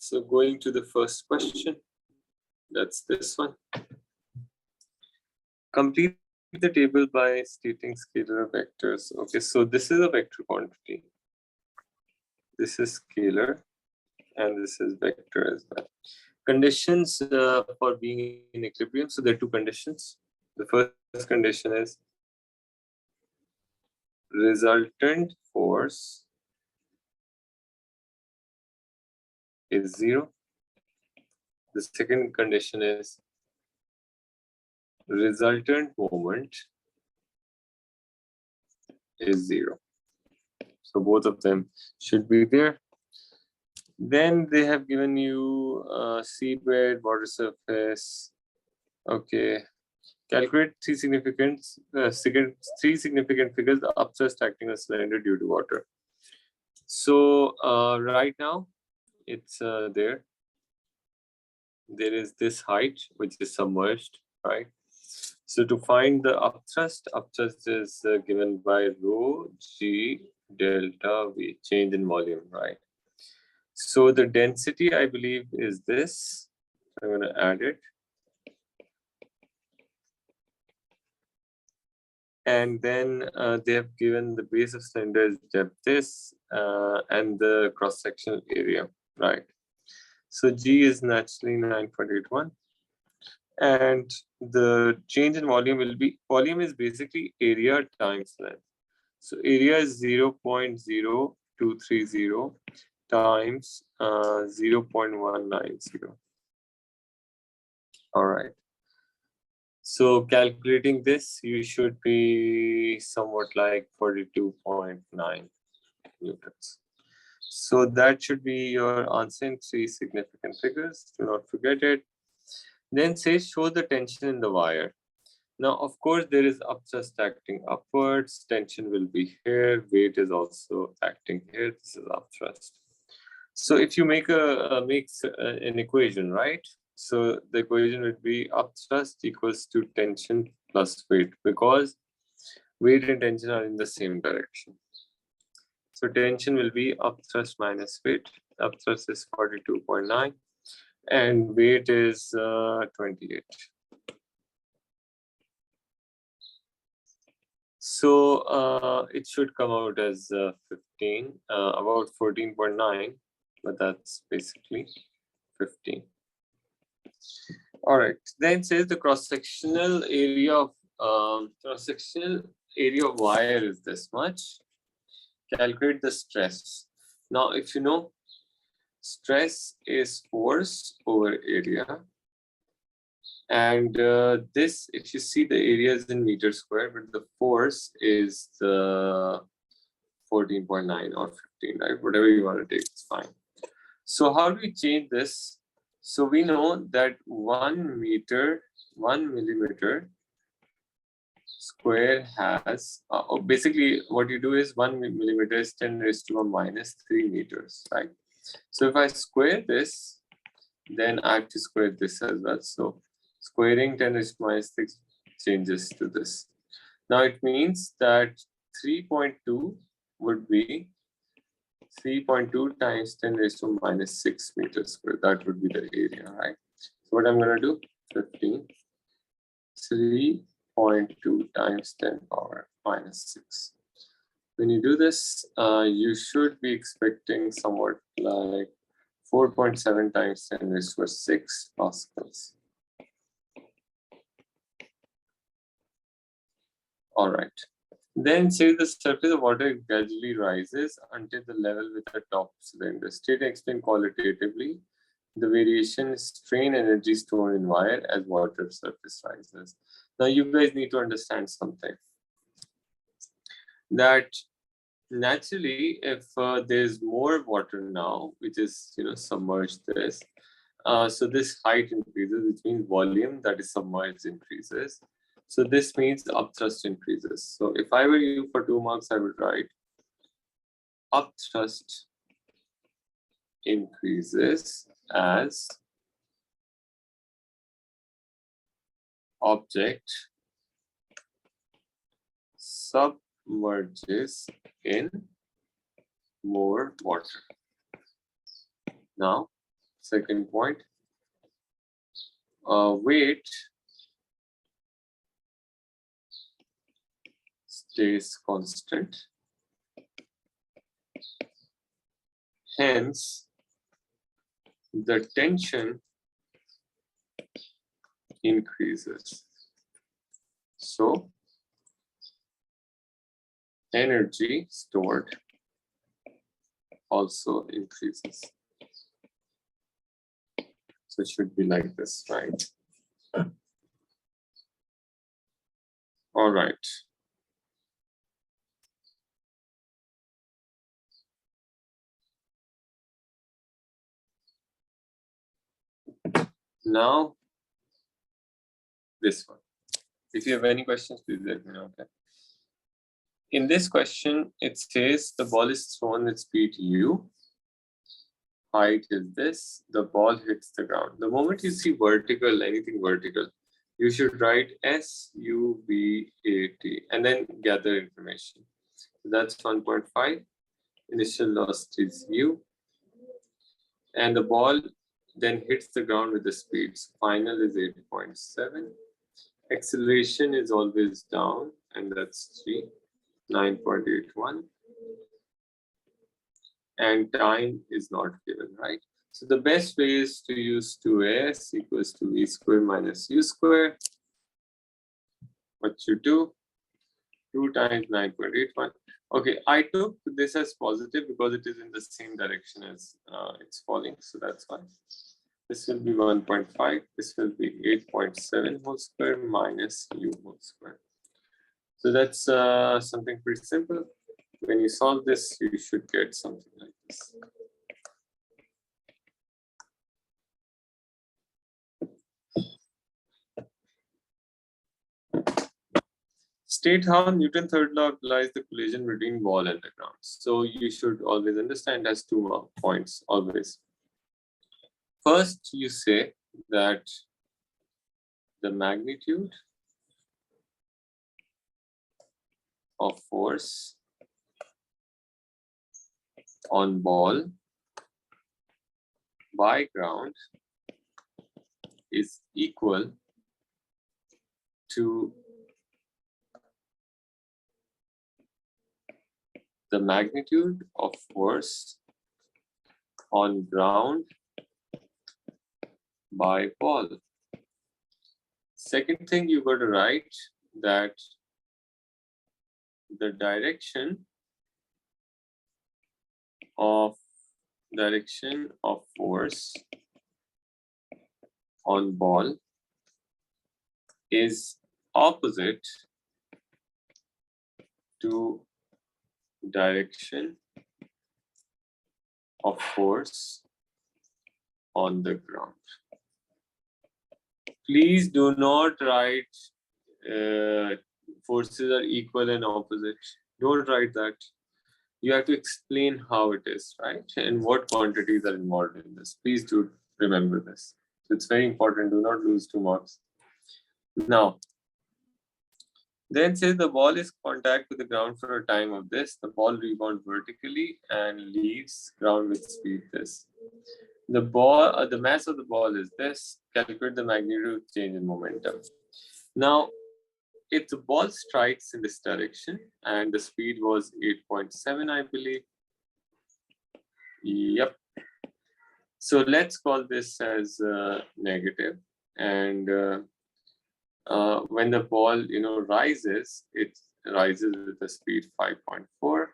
So going to the first question, that's this one. Complete the table by stating scalar vectors. Okay, so this is a vector quantity. This is scalar and this is vector as well. Conditions for being in equilibrium. So there are two conditions. The first condition is resultant force is 0. The second condition is resultant moment is 0. So both of them should be there. Then they have given you seabed, water surface. Okay. Calculate three significant figures, the upthrust acting on cylinder due to water. So right now it's there. There is this height which is submerged, right? So to find the upthrust is given by rho g delta v, change in volume, right? So the density, I believe, is this. I'm going to add it. And then they have given the base of cylinder is depth this and the cross-sectional area, right? So G is naturally 9.81. And the change in volume will be, volume is basically area times length. So area is 0.0230 times 0.190. All right. So calculating this, you should be somewhat like 42.9 newtons. So that should be your answer in three significant figures. Do not forget it. Then says show the tension in the wire. Now, of course, there is upthrust acting upwards. Tension will be here. Weight is also acting here. This is upthrust. So if you make an equation, right? So the equation would be upthrust equals to tension plus weight, because weight and tension are in the same direction. So tension will be upthrust minus weight. Upthrust is 42.9 and weight is 28. So it should come out as 15, about 14.9, but that's basically 15. All right, then says the cross-sectional area of wire is this much. Calculate the stress. Now, if you know, stress is force over area. And this, if you see, the area is in meters square, but the force is the 14.9 or 15, right? Whatever you want to take, it's fine. So how do we change this? So we know that 1 millimeter square has, basically what you do is 1 millimeter is 10 raised to a minus 3 meters, right? So if I square this, then I have to square this as well. So squaring 10 raised to minus 6 changes to this. Now it means that 3.2 would be 3.2 times 10 raised to minus 6 meters square. That would be the area, right? So what I'm going to do, 15, 3.2 times 10 power minus 6. When you do this, you should be expecting somewhat like 4.7 times 10 raised to 6 pascals. All right. Then say the surface of water gradually rises until the level with the top cylinder. State and explain qualitatively the variation in strain energy stored in wire as water surface rises. Now you guys need to understand something. That naturally, if there's more water now, which is submerged this, so this height increases, which means volume that is submerged increases. So this means upthrust increases. So if I were you for 2 marks, I would write upthrust increases as object submerges in more water. Now, Second point, weight stays constant. Hence, the tension increases. So, energy stored also increases. So it should be like this, right? All right. Now, this one. If you have any questions, please let me know. Okay. In this question, it says the ball is thrown with speed u. Height is this. The ball hits the ground. The moment you see vertical, anything vertical, you should write S U B A T and then gather information. So that's 1.5. Initial velocity is u, and the ball then hits the ground with the speed. So final is 8.7. Acceleration is always down, and that's 3, 9.81. And time is not given, right? So the best way is to use 2s equals to v square minus u square. What you do? 2 times 9.81. Okay, I took this as positive because it is in the same direction as it's falling. So that's why. This will be 1.5. This will be 8.7 whole square minus u whole square. So that's something pretty simple. When you solve this, you should get something like this. State how Newton's third law applies the collision between ball and the ground. So you should always understand as 2 points, always. First, you say that the magnitude of force on ball by ground is equal to the magnitude of force on ground by ball. Second thing, you got to write that the direction of force on ball is opposite to direction of force on the ground. Please do not write forces are equal and opposite. Don't write that. You have to explain how it is, right? And what quantities are involved in this. Please do remember this. It's very important. Do not lose 2 marks. Now, then says the ball is contact with the ground for a time of this. The ball rebounds vertically and leaves ground with speed this. The ball, the mass of the ball is this. Calculate the magnitude change in momentum. Now, if the ball strikes in this direction and the speed was 8.7, I believe. Yep. So let's call this as negative. And when the ball, rises, it rises with a speed 5.4.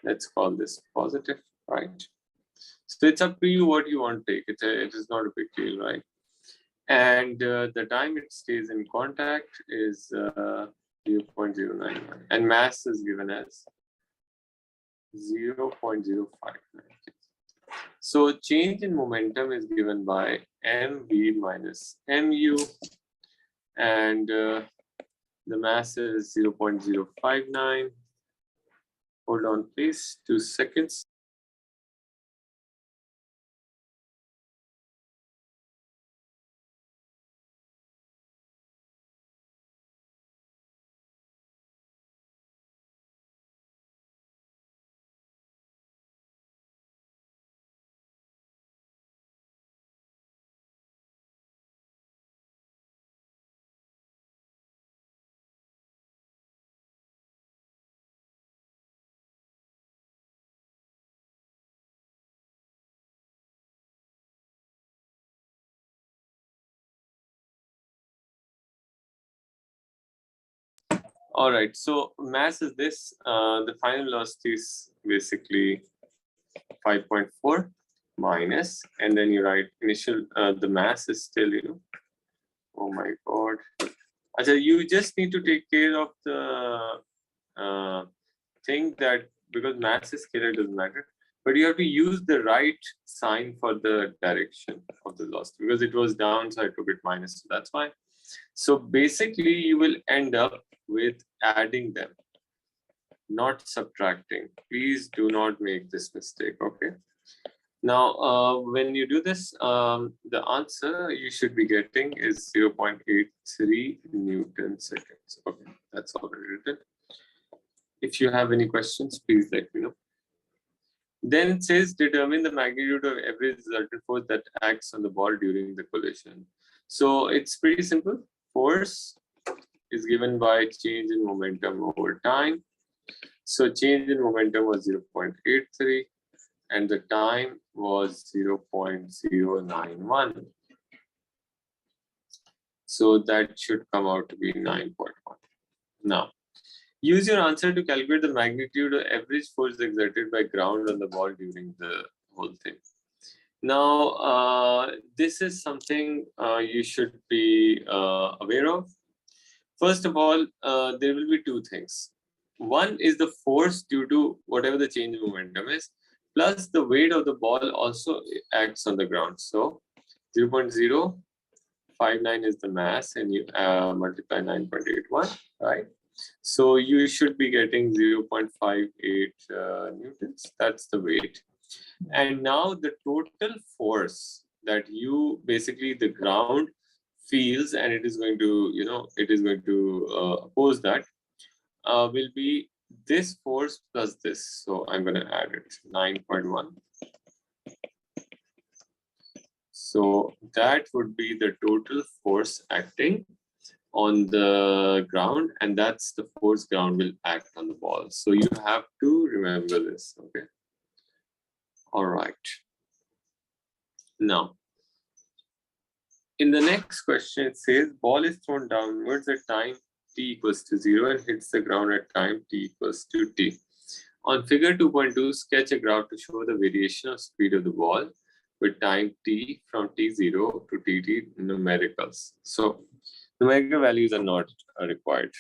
Let's call this positive, right? So it's up to you what you want to take. It is not a big deal, right? And the time it stays in contact is 0.091. And mass is given as 0.059. So change in momentum is given by mv minus mu. And the mass is 0.059. Hold on, please, 2 seconds. All right, so mass is this. The final velocity is basically 5.4 minus, and then you write initial, the mass is still, oh my God. Achha, you just need to take care of the thing that, because mass is scalar, doesn't matter, but you have to use the right sign for the direction of the velocity, because it was down, so I took it minus, so that's why. So basically, you will end up with adding them, not subtracting. Please do not make this mistake, okay? Now, when you do this, the answer you should be getting is 0.83 Newton seconds. Okay, that's already written. If you have any questions, please let me know. Then it says determine the magnitude of every resultant force that acts on the ball during the collision. So it's pretty simple. Force is given by change in momentum over time. So change in momentum was 0.83 and the time was 0.091. So that should come out to be 9.1. Now, use your answer to calculate the magnitude of average force exerted by ground on the ball during the whole thing. Now, this is something you should be aware of. First of all, there will be two things. One is the force due to whatever the change in momentum is, plus the weight of the ball also acts on the ground. So 0.059 is the mass, and you multiply 9.81, right? So you should be getting 0.58 newtons. That's the weight. And now the total force that you basically the ground feels, and it is going to, it is going to oppose that, will be this force plus this. So I'm going to add it, 9.1. So that would be the total force acting on the ground, and that's the force ground will act on the ball. So you have to remember this, okay? All right. Now, in the next question, it says ball is thrown downwards at time t equals to 0 and hits the ground at time t equals to t. On figure 2.2, sketch a graph to show the variation of speed of the ball with time t from t0 to tt numericals. So numerical values are not required.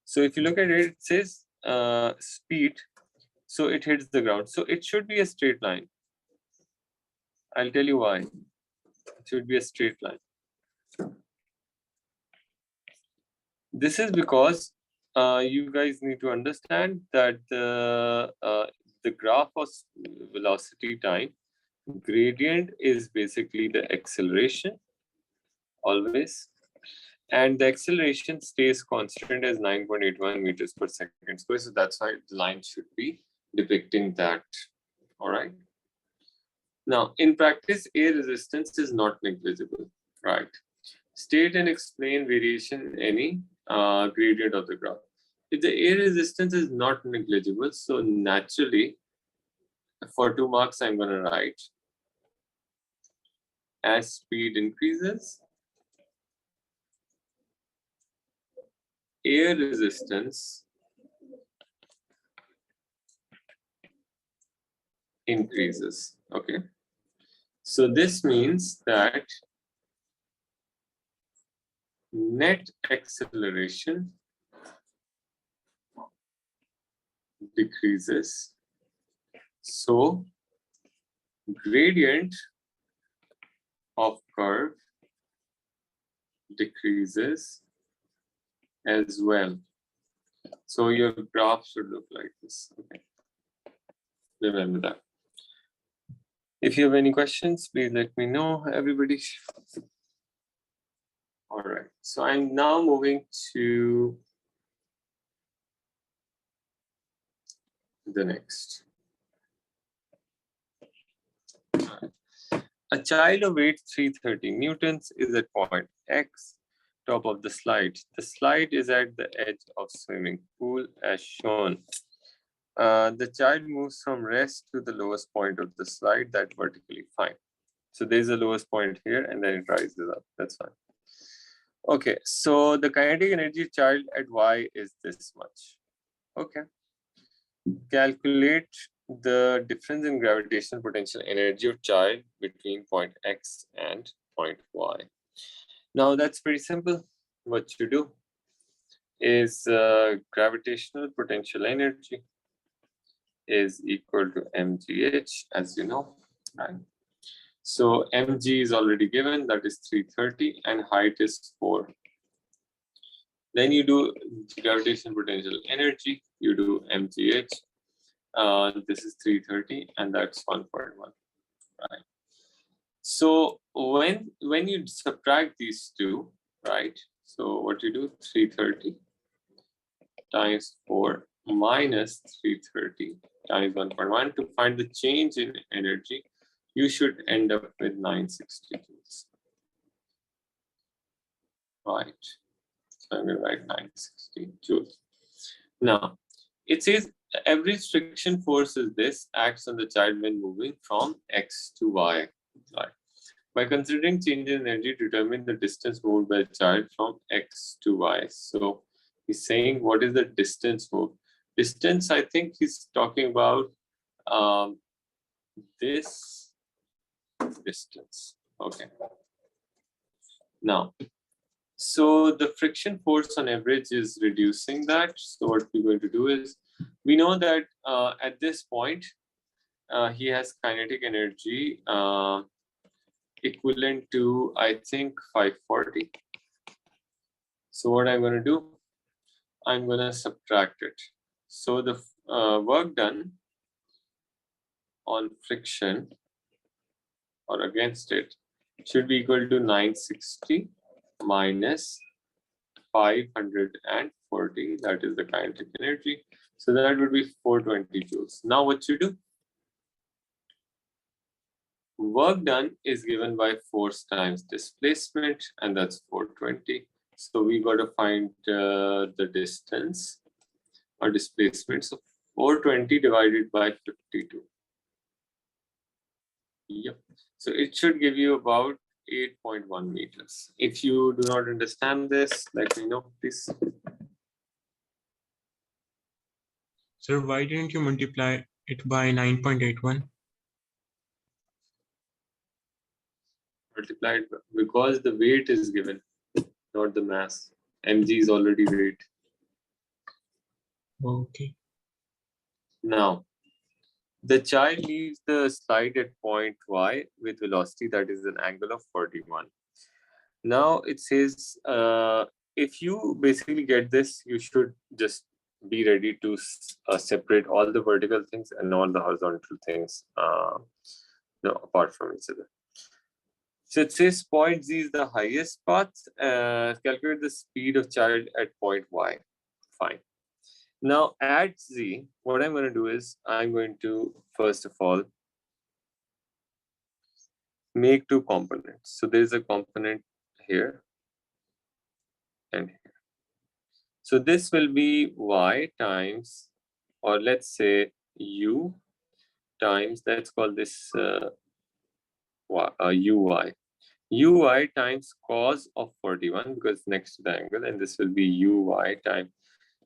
So if you look at it, it says speed. So it hits the ground. So it should be a straight line. I'll tell you why. It should be a straight line. This is because you guys need to understand that the graph of velocity time gradient is basically the acceleration always, and the acceleration stays constant as 9.81 meters per second square. So that's why the line should be depicting that. All right. Now, in practice, air resistance is not negligible, right? State and explain variation in any gradient of the graph. If the air resistance is not negligible, so naturally, for 2 marks, I'm going to write as speed increases, air resistance increases. Okay. So this means that net acceleration decreases. So gradient of curve decreases as well. So your graph should look like this. Okay. Remember that. If you have any questions, please let me know, everybody. All right. So I'm now moving to the next. A child of weight 330 newtons is at point X, top of the slide. The slide is at the edge of swimming pool as shown. The child moves from rest to the lowest point of the slide, that vertically fine. So there's the lowest point here and then it rises up, that's fine. Okay, so the kinetic energy child at y is this much. Okay. Calculate the difference in gravitational potential energy of child between point X and point Y. Now that's pretty simple. What you do is gravitational potential energy is equal to mgh, as you know, right? So mg is already given, that is 330, and height is 4. Then you do gravitational potential energy, you do mgh. This is 330, and that's 1.1, right? So when you subtract these two, right? So what you do, 330 times 4 minus 330 times 1.1 to find the change in energy, you should end up with 960 joules. Right. So I'm going to write 960 joules. Now, it says the average friction force is this, acts on the child when moving from X to Y. Right. By considering change in energy, determine the distance moved by the child from X to Y. So he's saying, what is the distance moved? Distance, I think he's talking about this distance. Okay. Now, so the friction force on average is reducing that. So what we're going to do is, we know that at this point, he has kinetic energy equivalent to, I think, 540. So what I'm going to do, I'm going to subtract it. So the work done on friction or against it should be equal to 960 minus 540. That is the kinetic energy. So that would be 420 joules. Now what you do? Work done is given by force times displacement, and that's 420. So we got to find the distance or displacement. So 420 divided by 52. Yep. So it should give you about 8.1 meters. If you do not understand this, let me know, please. Sir, why didn't you multiply it by 9.81? Multiplied because the weight is given, not the mass. Mg is already weight. Okay. Now, the child leaves the slide at point Y with velocity that is an angle of 41. Now it says, if you basically get this, you should just be ready to separate all the vertical things and all the horizontal things apart from each other. So it says point Z is the highest path. Calculate the speed of child at point Y. Fine. Now at Z, what I'm going to do is I'm going to, first of all, make two components. So there's a component here and here. So this will be Y times, or let's say U times, let's call this UY. UY times cos of 41 because next to the angle, and this will be UY times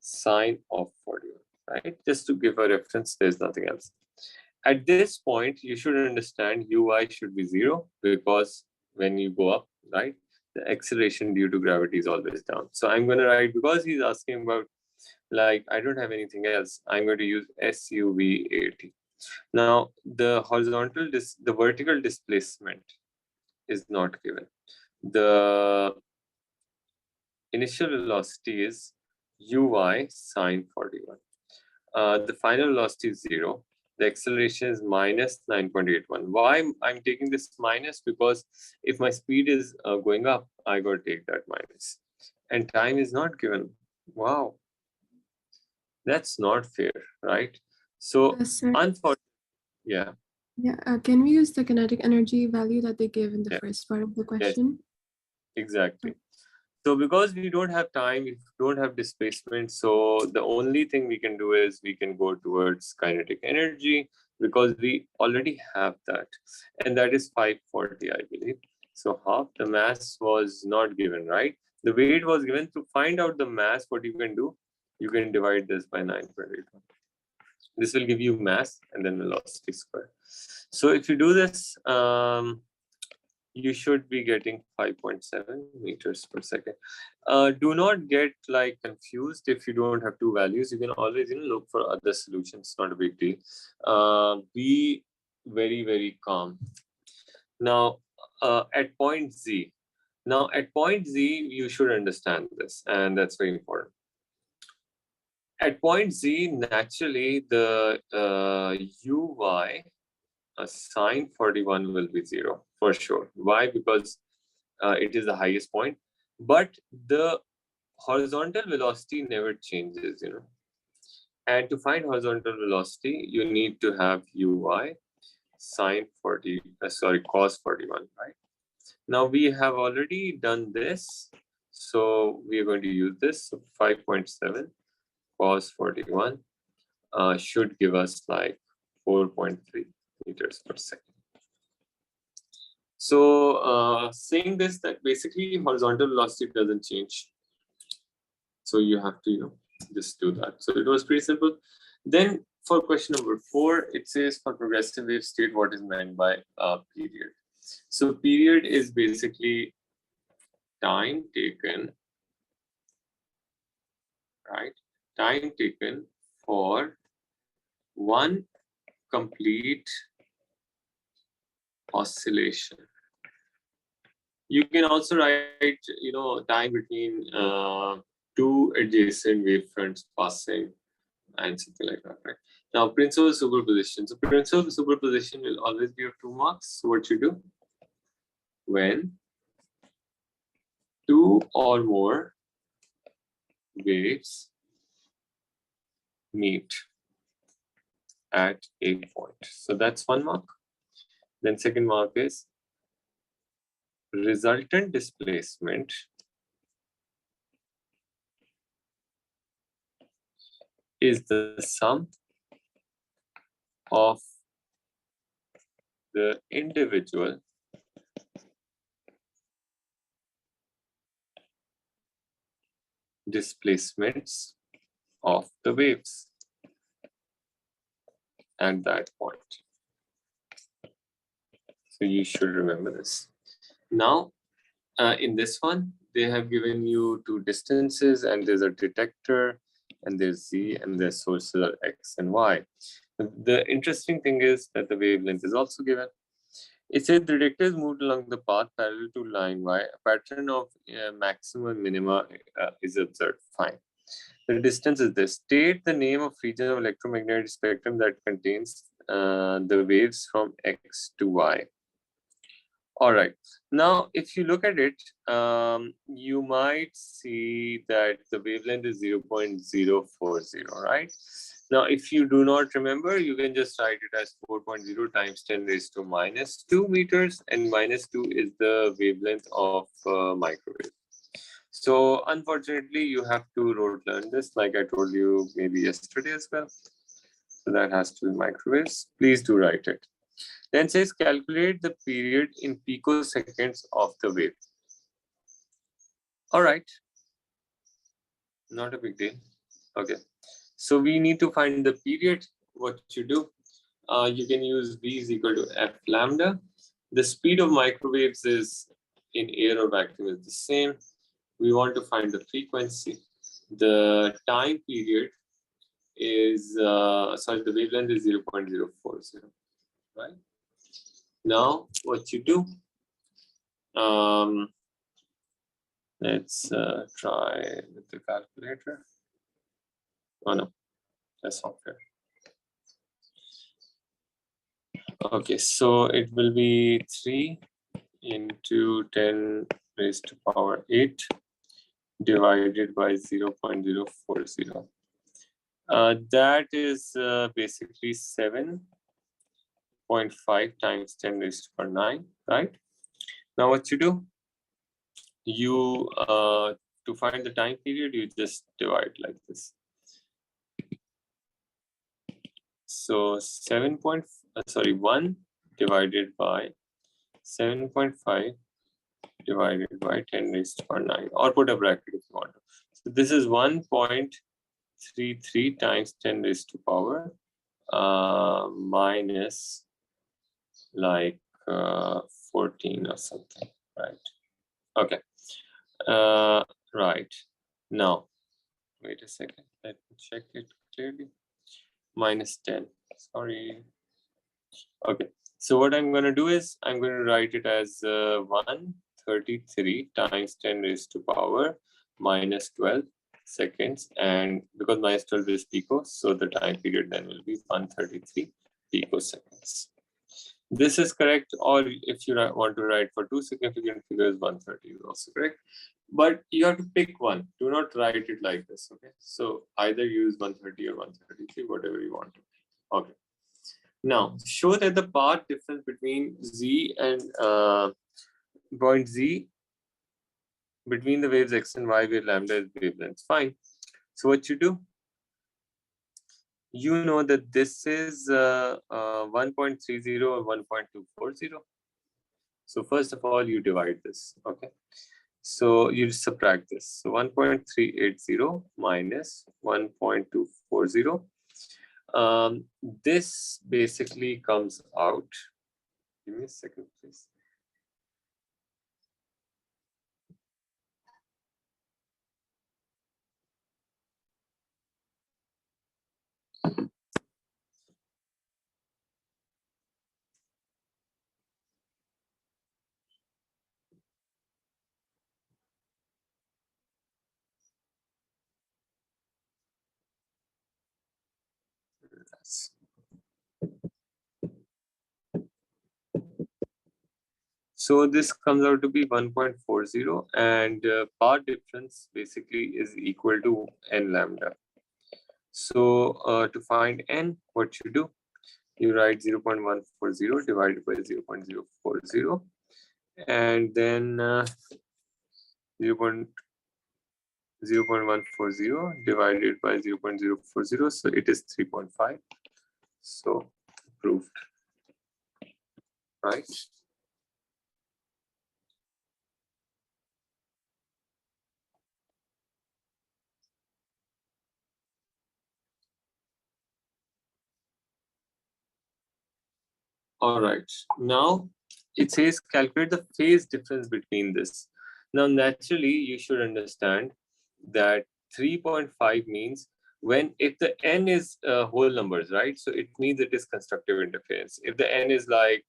sine of 41, right? Just to give a reference, there's nothing else. At this point, you should understand UY should be 0 because when you go up, right, the acceleration due to gravity is always down. So I'm going to write, because he's asking about, like, I don't have anything else, I'm going to use SUVAT. Now, the vertical displacement is not given. The initial velocity is uy sine 41. The final velocity is 0. The acceleration is minus 9.81. Why I'm taking this minus? Because if my speed is going up, I got to take that minus. And time is not given. Wow. That's not fair, right? So, unfortunately, yeah. Yeah, can we use the kinetic energy value that they give in the first part of the question? Yes, exactly. So because we don't have time, we don't have displacement, so the only thing we can do is we can go towards kinetic energy because we already have that. And that is 540, I believe. So half the mass was not given, right? The weight was given. To find out the mass, what you can do, you can divide this by 9.81. This will give you mass and then velocity square. So if you do this, you should be getting 5.7 meters per second. Do not get like confused if you don't have two values. You can always look for other solutions. Not a big deal. Be very, very calm. Now, at point Z. Now, at point Z, you should understand this, and that's very important. At point Z, naturally, the Uy sine 41 will be 0 for sure. Why? Because it is the highest point, but the horizontal velocity never changes, And to find horizontal velocity, you need to have Uy sine cos 41, right? Now we have already done this, so we are going to use this. So 5.7 cos 41 should give us like 4.3 meters per second. So saying this, that basically horizontal velocity doesn't change. So you have to just do that. So it was pretty simple. Then for question number 4, it says for progressive wave state, what is meant by period? So period is basically time taken, right? Time taken for one complete oscillation. You can also write, time between two adjacent wavefronts passing and something like that, right? Now, principal superposition. So principal superposition will always be of 2 marks. So what you do? When two or more waves meet at a point. So that's 1 mark. Then second mark is resultant displacement is the sum of the individual displacements of the waves at that point. So you should remember this. Now, in this one, they have given you 2 distances, and there's a detector, and there's Z, and their sources are X and Y. The interesting thing is that the wavelength is also given. It says the detector is moved along the path parallel to line Y. A pattern of maximum minima is observed. Fine. The distance is this. State the name of region of electromagnetic spectrum that contains the waves from X to Y. All right. Now, if you look at it, you might see that the wavelength is 0.040, right? Now, if you do not remember, you can just write it as 4.0 times 10 raised to minus 2 meters, and minus 2 is the wavelength of microwave. So, unfortunately, you have to rote learn this, like I told you maybe yesterday as well. So that has to be microwaves. Please do write it. Then says calculate the period in picoseconds of the wave. All right. Not a big deal. Okay. So we need to find the period. What you do, you can use V is equal to F lambda. The speed of microwaves is in air or vacuum is the same. We want to find the frequency. The time period is, the wavelength is 0.040, right? Now, what you do, let's try with the calculator. Oh no, that's not fair. Okay, so it will be 3 into 10 raised to power 8 divided by 0.040. That is basically 7.5 times 10 raised to power 9, right? Now what you do, you to find the time period, you just divide like this. So 1 divided by 7.5 divided by 10 raised to power 9, or put a bracket if you want to. So this is 1.33 times 10 raised to power minus like 14 or something, right? Okay. Right. Now, wait a second. Let me check it clearly. Minus 10. Sorry. Okay. So what I'm going to do is I'm going to write it as 133 times 10 raised to power minus 12 seconds. And because minus 12 is pico, so the time period then will be 133 picoseconds. This is correct, or if you want to write for two significant figures, 130 is also correct. But you have to pick one. Do not write it like this, okay? So either use 130 or 133, whatever you want to. Okay. Now, show that the path difference between Z and point Z between the waves X and Y where lambda is wavelength. Fine. So what you do? You know that this is 1.30 or 1.240. So first of all, you divide this, okay? So you subtract this. So 1.380 minus 1.240. This basically comes out. Give me a second, please. So this comes out to be 1.40, and path difference basically is equal to n lambda. So to find n, what you do? You write 0.140 divided by 0.040, and then 0.140 divided by 0.040, so it is 3.5. So proved, right? All right, now it says calculate the phase difference between this. Now, naturally, you should understand that 3.5 means if the n is whole numbers, right? So it means it is constructive interference. If the n is like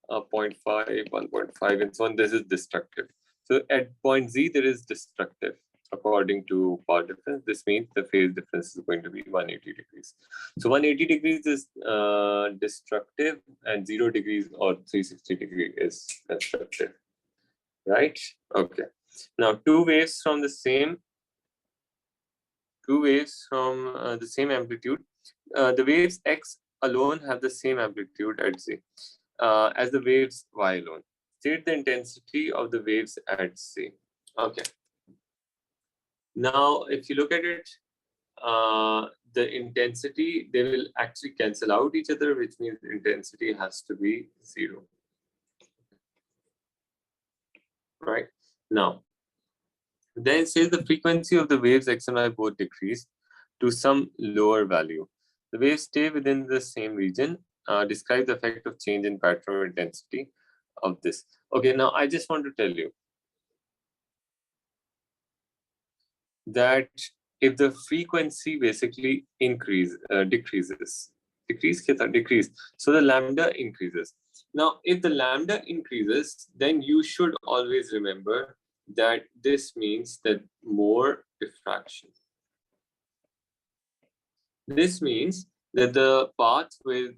0.5, 1.5, and so on, this is destructive. So at point Z, there is destructive. According to path difference, this means the phase difference is going to be 180 degrees. So 180 degrees is destructive, and 0 degrees or 360 degrees is constructive, right? Okay. Now two waves from the same amplitude. The waves X alone have the same amplitude at Z as the waves Y alone. State the intensity of the waves at Z. Okay. Now, if you look at it, the intensity, they will actually cancel out each other, which means intensity has to be 0. Right? Now, then it says the frequency of the waves X and Y both decrease to some lower value. The waves stay within the same region. Describe the effect of change in pattern or intensity of this. Okay, now I just want to tell you that if the frequency basically decrease, so the lambda increases. Now, if the lambda increases, then you should always remember that this means that more diffraction. This means that the path with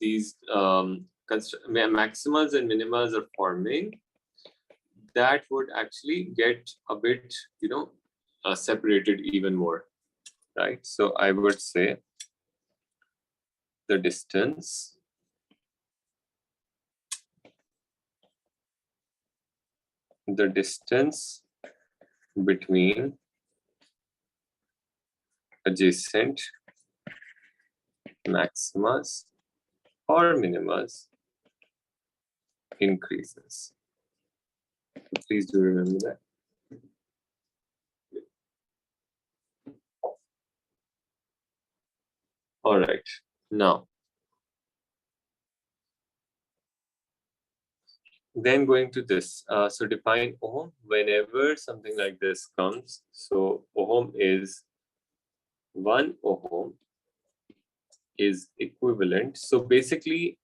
these maximals and minimas are forming, that would actually get a bit separated even more, right? So I would say the distance between adjacent maximas or minimas increases. Please do remember that. All right, now, then going to this. So define ohm whenever something like this comes. So ohm is 1 ohm is equivalent. So basically,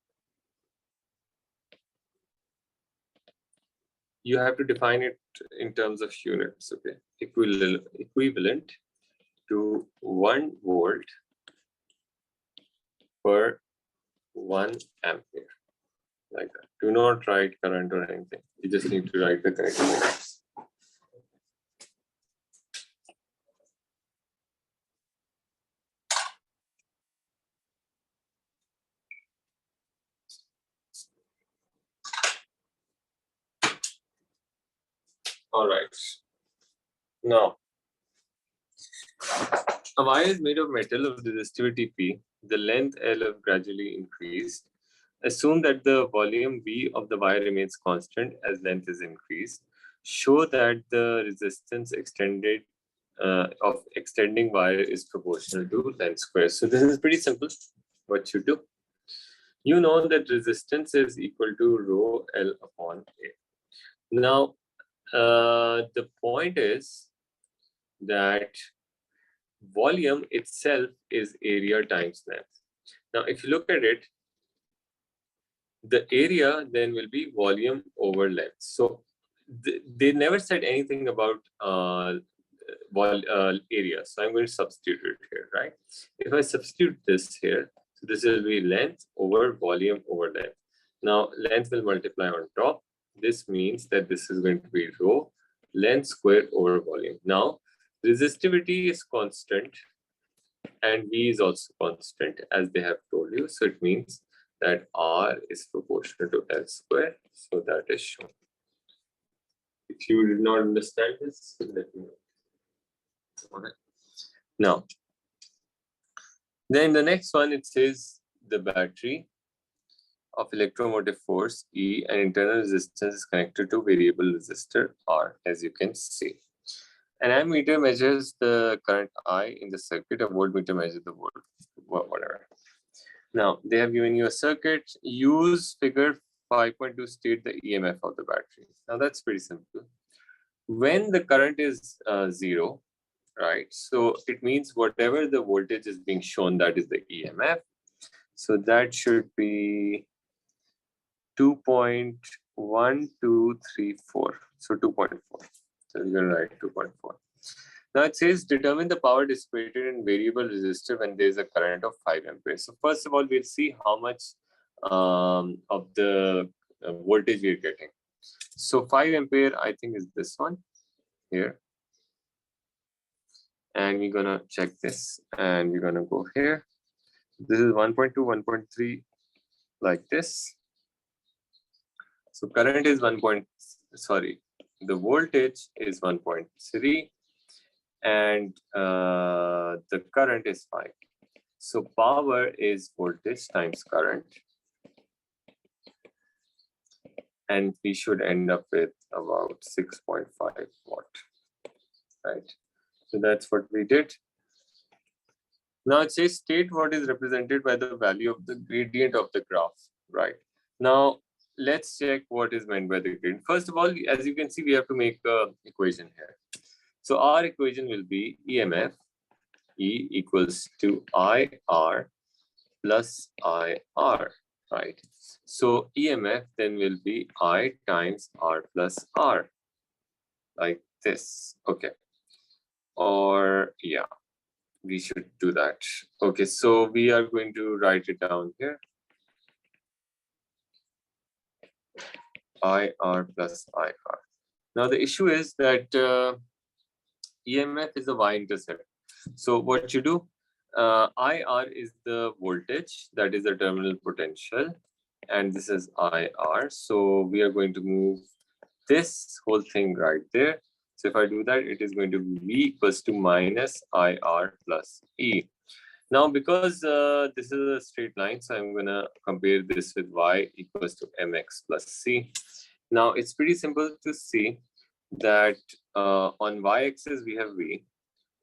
you have to define it in terms of units, okay? Equivalent to 1 volt per 1 ampere, like that. Do not write current or anything. You just need to write the correct units. All right. Now, a wire is made of metal of resistivity P. The length L have gradually increased. Assume that the volume V of the wire remains constant as length is increased. Show that the resistance of extending wire is proportional to length square. So this is pretty simple. What you do, you know that resistance is equal to rho L upon A. Now, the point is that volume itself is area times length. Now, if you look at it, the area then will be volume over length. So they never said anything about area. So I'm going to substitute it here, right? If I substitute this here, so this will be length over volume over length. Now length will multiply on top. This means that this is going to be rho length squared over volume. Now resistivity is constant and V is also constant as they have told you. So it means that R is proportional to L square. So that is shown. If you did not understand this, let me know. All right. Now, then the next one, it says the battery of electromotive force E and internal resistance is connected to variable resistor R, as you can see. An ammeter measures the current I in the circuit, a voltmeter measures the volt, whatever. Now, they have given you a circuit. Use figure 5.2 state the EMF of the battery. Now, that's pretty simple. When the current is 0, right? So it means whatever the voltage is being shown, that is the EMF. So that should be 2.1234. So 2.4. So you're going to write 2.4. Now it says determine the power dissipated in variable resistor when there is a current of 5 amperes. So first of all, we'll see how much of the voltage we're getting. So 5 ampere, I think, is this one here. And we're gonna check this and we're gonna go here. This is 1.2, 1.3, like this. So current is the voltage is 1.3 and the current is 5. So power is voltage times current. And we should end up with about 6.5 watt, right? So that's what we did. Now it says state what is represented by the value of the gradient of the graph, right? Now let's check what is meant by the gradient. First of all, as you can see, we have to make an equation here. So our equation will be EMF, E equals to IR plus IR, right? So EMF then will be I times R plus R, like this, okay? Or yeah, we should do that. Okay, so we are going to write it down here. IR plus IR. Now the issue is that EMF is a y-intercept. So what you do, IR is the voltage, that is the terminal potential, and this is IR. So we are going to move this whole thing right there. So if I do that, it is going to be V equals to minus IR plus E. Now, because this is a straight line, so I'm going to compare this with Y equals to MX plus C. Now it's pretty simple to see that on y-axis we have v,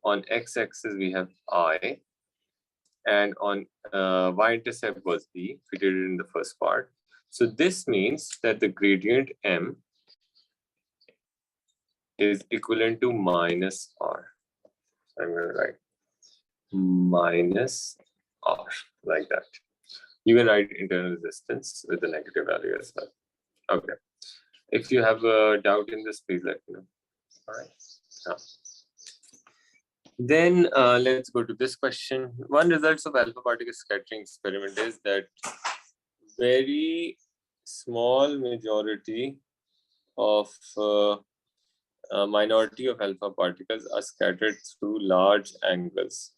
on x-axis we have I, and on y-intercept was b. We did it in the first part. So this means that the gradient m is equivalent to minus r. I'm going to write minus r like that. You can write internal resistance with the negative value as well. Okay. If you have a doubt in this, please let me know. All right. Now, then let's go to this question. One results of alpha particle scattering experiment is that very small majority of minority of alpha particles are scattered through large angles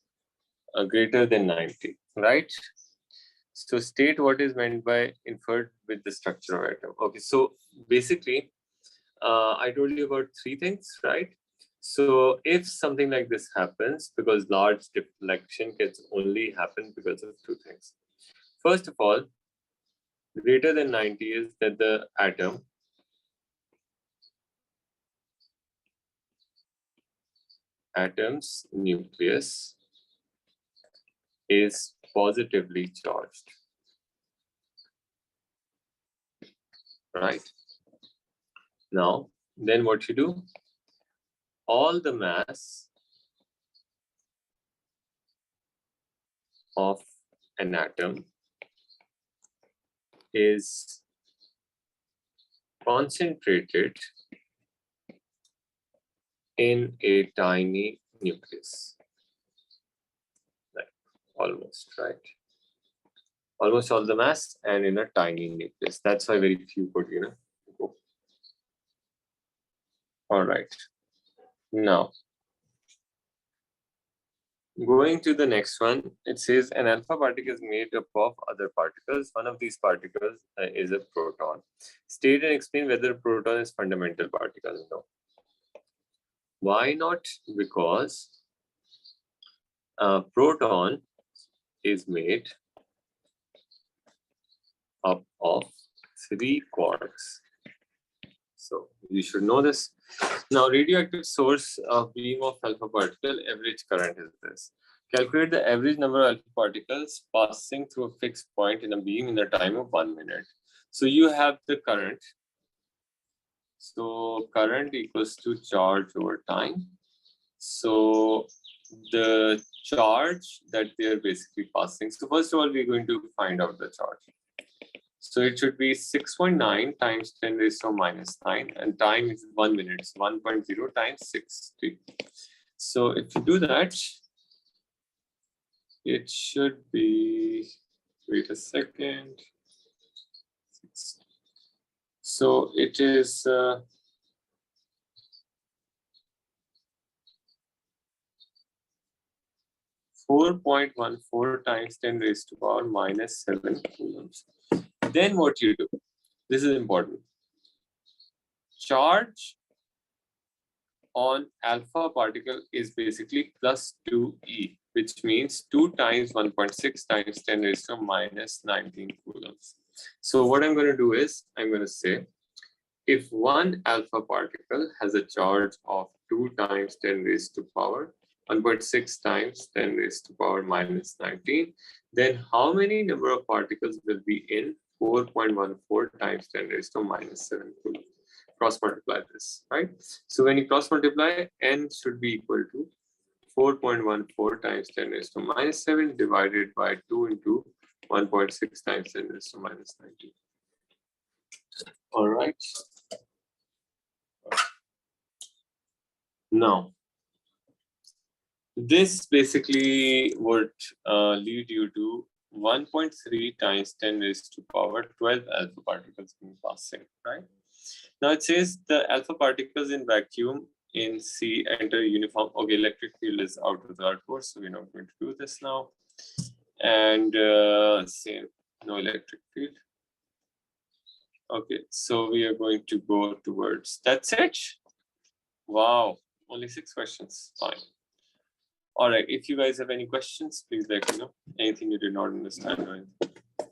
greater than 90, right? So state what is meant by inferred with the structure of atom. Okay, so basically, I told you about three things, right? So if something like this happens, because large deflection can only happen because of two things. First of all, greater than 90 is that the atom's nucleus is positively charged, right? Now, then what you do? All the mass of an atom is concentrated in a tiny nucleus. Like almost, right? Almost all the mass and in a tiny nucleus. That's why very few could, go. All right. Now, going to the next one, it says an alpha particle is made up of other particles. One of these particles is a proton. State and explain whether a proton is fundamental particle. No. Why not? Because a proton is made up of 3 quarks. So you should know this. Now, radioactive source of beam of alpha particle, average current is this. Calculate the average number of alpha particles passing through a fixed point in a beam in the time of 1 minute. So you have the current. So current equals to charge over time. So the charge that they are basically passing. So first of all, we're going to find out the charge. So it should be 6.9 times 10 raised to minus 9, and time is 1 minute. So 1.0 times 60. So if you do that, it should be, wait a second. So it is 4.14 times 10 raised to power minus 7 coulombs. Then what you do, this is important. Charge on alpha particle is basically plus 2e, which means 2 times 1.6 times 10 raised to minus 19 coulombs. So what I'm going to do is, I'm going to say, if one alpha particle has a charge of 2 times 10 raised to power 1.6 times 10 raised to power minus 19, then how many number of particles will be in 4.14 times 10 raised to minus 7 coulombs? Cross multiply this, right? So when you cross multiply, n should be equal to 4.14 times 10 raised to minus 7 divided by 2 into 1.6 times 10 raised to minus 19. All right. Now, this basically would lead you to 1.3 times 10 raised to power 12 alpha particles being passing, right? Now it says the alpha particles in vacuum in C enter uniform. Okay, electric field is out of the course, so we're not going to do this now. And same, no electric field. Okay, so we are going to go towards, that's it. Wow, only 6 questions, fine. All right, if you guys have any questions, please let me know. Anything you did not understand or anything.